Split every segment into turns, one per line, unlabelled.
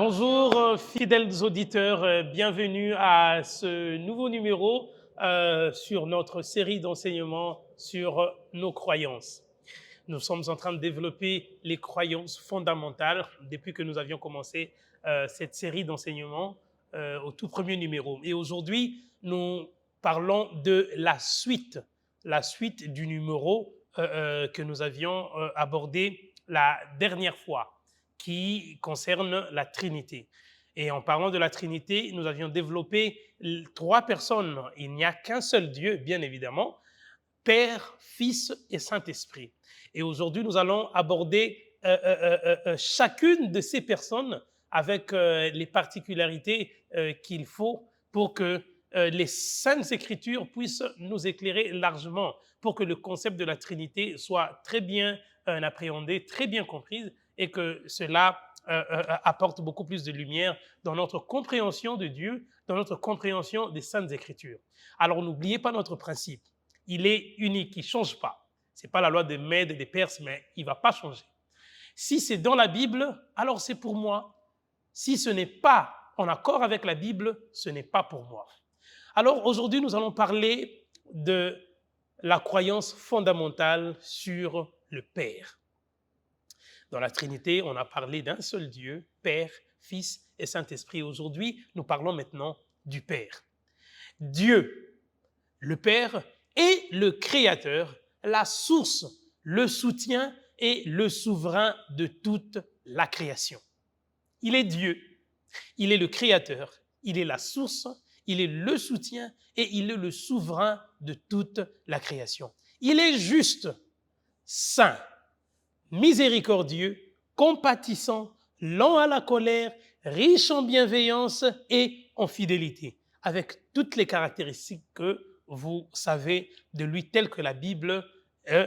Bonjour, fidèles auditeurs, bienvenue à ce nouveau numéro sur notre série d'enseignements sur nos croyances. Nous sommes en train de développer les croyances fondamentales depuis que nous avions commencé cette série d'enseignements au tout premier numéro. Et aujourd'hui, nous parlons de la suite du numéro que nous avions abordé la dernière fois, qui concerne la Trinité. Et en parlant de la Trinité, nous avions développé trois personnes. Il n'y a qu'un seul Dieu, bien évidemment, Père, Fils et Saint-Esprit. Et aujourd'hui, nous allons aborder chacune de ces personnes avec les particularités qu'il faut pour que les Saintes Écritures puissent nous éclairer largement, pour que le concept de la Trinité soit très bien appréhendé, très bien compris, et que cela apporte beaucoup plus de lumière dans notre compréhension de Dieu, dans notre compréhension des Saintes Écritures. Alors n'oubliez pas notre principe. Il est unique, il ne change pas. Ce n'est pas la loi des Mèdes et des Perses, mais il ne va pas changer. Si c'est dans la Bible, alors c'est pour moi. Si ce n'est pas en accord avec la Bible, ce n'est pas pour moi. Alors aujourd'hui, nous allons parler de la croyance fondamentale sur le Père. Dans la Trinité, on a parlé d'un seul Dieu, Père, Fils et Saint-Esprit. Aujourd'hui, nous parlons maintenant du Père. Dieu, le Père, est le Créateur, la source, le soutien et le souverain de toute la création. Il est Dieu, il est le Créateur, il est la source, il est le soutien et il est le souverain de toute la création. Il est juste, saint, miséricordieux, compatissant, lent à la colère, riche en bienveillance et en fidélité, avec toutes les caractéristiques que vous savez de lui, tel que la Bible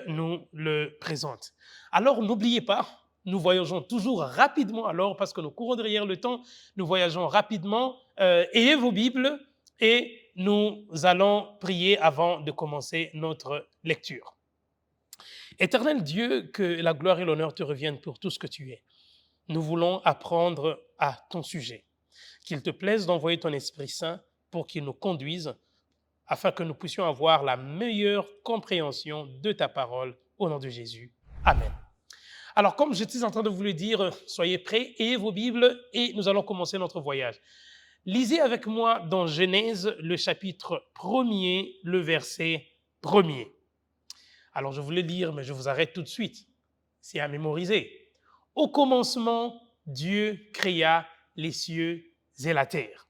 nous le présente. Alors n'oubliez pas, nous voyageons toujours rapidement, alors parce que nous courons derrière le temps, nous voyageons rapidement, ayez vos Bibles et nous allons prier avant de commencer notre lecture. Éternel Dieu, que la gloire et l'honneur te reviennent pour tout ce que tu es. Nous voulons apprendre à ton sujet. Qu'il te plaise d'envoyer ton Esprit Saint pour qu'il nous conduise, afin que nous puissions avoir la meilleure compréhension de ta parole, au nom de Jésus. Amen. Alors, comme je suis en train de vous le dire, soyez prêts, ayez vos Bibles et nous allons commencer notre voyage. Lisez avec moi dans Genèse, le chapitre 1er, le verset 1er. Alors, je voulais lire, mais je vous arrête tout de suite. C'est à mémoriser. Au commencement, Dieu créa les cieux et la terre.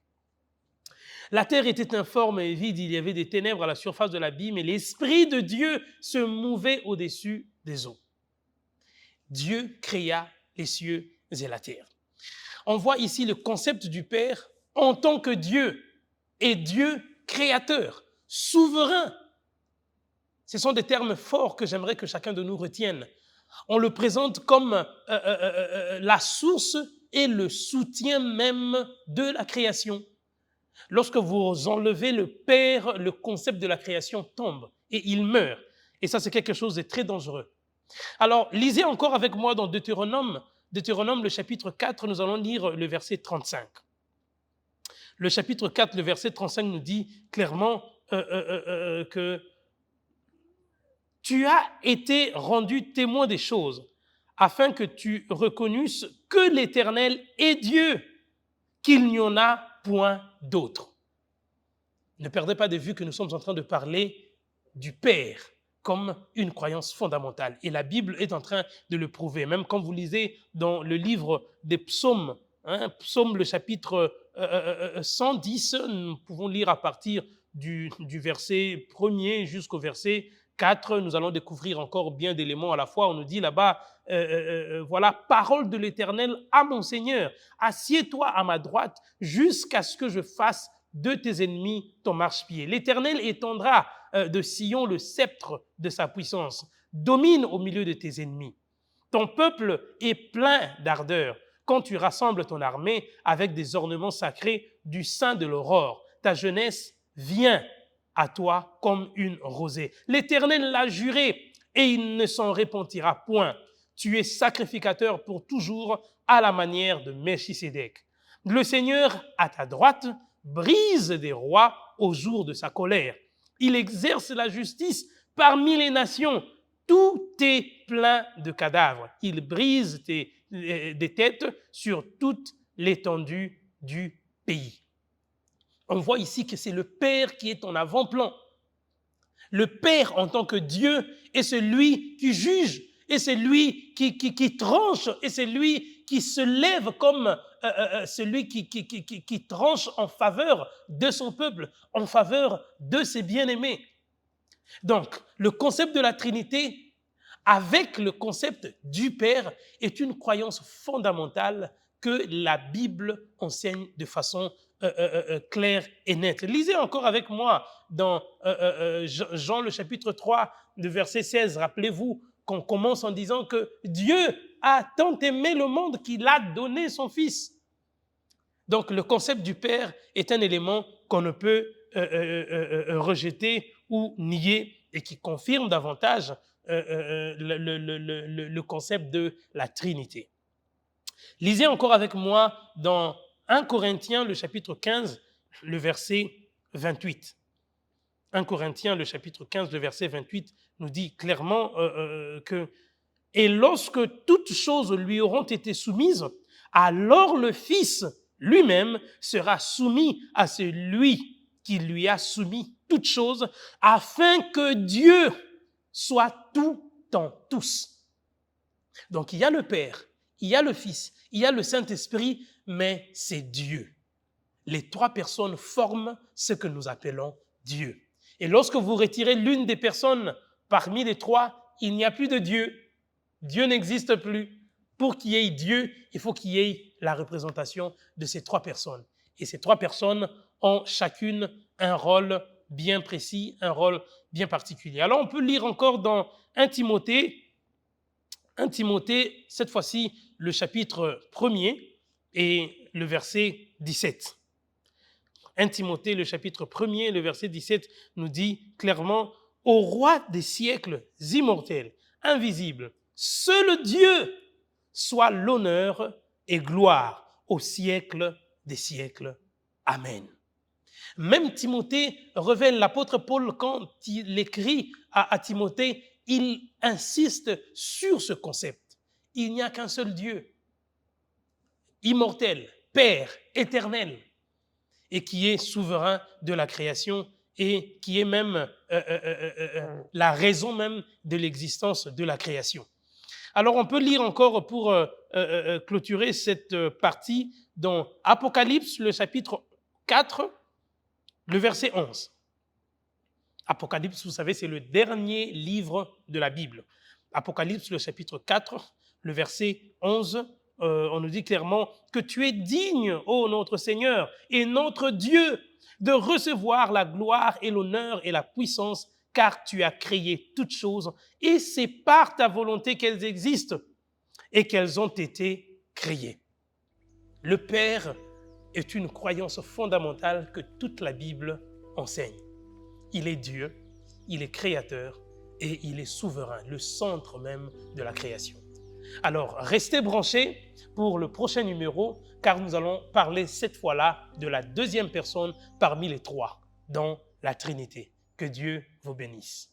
La terre était informe et vide, il y avait des ténèbres à la surface de l'abîme et l'Esprit de Dieu se mouvait au-dessus des eaux. Dieu créa les cieux et la terre. On voit ici le concept du Père en tant que Dieu et Dieu créateur, souverain. Ce sont des termes forts que j'aimerais que chacun de nous retienne. On le présente comme la source et le soutien même de la création. Lorsque vous enlevez le Père, le concept de la création tombe et il meurt. Et ça, c'est quelque chose de très dangereux. Alors, lisez encore avec moi dans Deutéronome, le chapitre 4, nous allons lire le verset 35. Le chapitre 4, le verset 35 nous dit clairement que tu as été rendu témoin des choses, afin que tu reconnusses que l'Éternel est Dieu, qu'il n'y en a point d'autre. Ne perdez pas de vue que nous sommes en train de parler du Père comme une croyance fondamentale. Et la Bible est en train de le prouver. Même quand vous lisez dans le livre des psaumes, psaume le chapitre 110, nous pouvons lire à partir du verset 1er jusqu'au verset 4, nous allons découvrir encore bien d'éléments à la fois. On nous dit là-bas, voilà, parole de l'Éternel à mon Seigneur, assieds-toi à ma droite jusqu'à ce que je fasse de tes ennemis ton marchepied. L'Éternel étendra de Sion le sceptre de sa puissance, domine au milieu de tes ennemis. Ton peuple est plein d'ardeur quand tu rassembles ton armée avec des ornements sacrés du sein de l'aurore. Ta jeunesse vient à toi comme une rosée. L'Éternel l'a juré et il ne s'en repentira point. Tu es sacrificateur pour toujours à la manière de Melchisédek. Le Seigneur, à ta droite, brise des rois au jour de sa colère. Il exerce la justice parmi les nations. Tout est plein de cadavres. Il brise des têtes sur toute l'étendue du pays. On voit ici que c'est le Père qui est en avant-plan. Le Père en tant que Dieu est celui qui juge, et c'est lui qui tranche, et c'est lui qui se lève comme celui qui tranche en faveur de son peuple, en faveur de ses bien-aimés. Donc, le concept de la Trinité, avec le concept du Père, est une croyance fondamentale que la Bible enseigne de façon claire et nette. Lisez encore avec moi dans Jean le chapitre 3, le verset 16. Rappelez-vous qu'on commence en disant que Dieu a tant aimé le monde qu'il a donné son Fils. Donc le concept du Père est un élément qu'on ne peut rejeter ou nier et qui confirme davantage le concept de la Trinité. Lisez encore avec moi dans 1 Corinthiens, le chapitre 15, le verset 28. 1 Corinthiens, le chapitre 15, le verset 28, nous dit clairement que « Et lorsque toutes choses lui auront été soumises, alors le Fils lui-même sera soumis à celui qui lui a soumis toutes choses, afin que Dieu soit tout en tous. » Donc il y a le Père, il y a le Fils, il y a le Saint-Esprit, mais c'est Dieu. Les trois personnes forment ce que nous appelons Dieu. Et lorsque vous retirez l'une des personnes parmi les trois, il n'y a plus de Dieu. Dieu n'existe plus. Pour qu'il y ait Dieu, il faut qu'il y ait la représentation de ces trois personnes. Et ces trois personnes ont chacune un rôle bien précis, un rôle bien particulier. Alors on peut lire encore dans 1 Timothée, cette fois-ci le chapitre 1er et le verset 17. 1 Timothée, le chapitre 1er, le verset 17 nous dit clairement « Au roi des siècles immortels, invisibles, seul Dieu soit l'honneur et gloire au siècle des siècles. Amen. » Même Timothée révèle, l'apôtre Paul, quand il écrit à Timothée, il insiste sur ce concept. Il n'y a qu'un seul Dieu, immortel, Père, éternel, et qui est souverain de la création et qui est même la raison même de l'existence de la création. Alors on peut lire encore pour clôturer cette partie dans Apocalypse, le chapitre 4, le verset 11. Apocalypse, vous savez, c'est le dernier livre de la Bible. Apocalypse, le chapitre 4, le verset 11, on nous dit clairement que tu es digne, ô notre Seigneur et notre Dieu, de recevoir la gloire et l'honneur et la puissance, car tu as créé toutes choses et c'est par ta volonté qu'elles existent et qu'elles ont été créées. Le Père est une croyance fondamentale que toute la Bible enseigne. Il est Dieu, il est créateur et il est souverain, le centre même de la création. Alors, restez branchés pour le prochain numéro, car nous allons parler cette fois-là de la deuxième personne parmi les trois dans la Trinité. Que Dieu vous bénisse.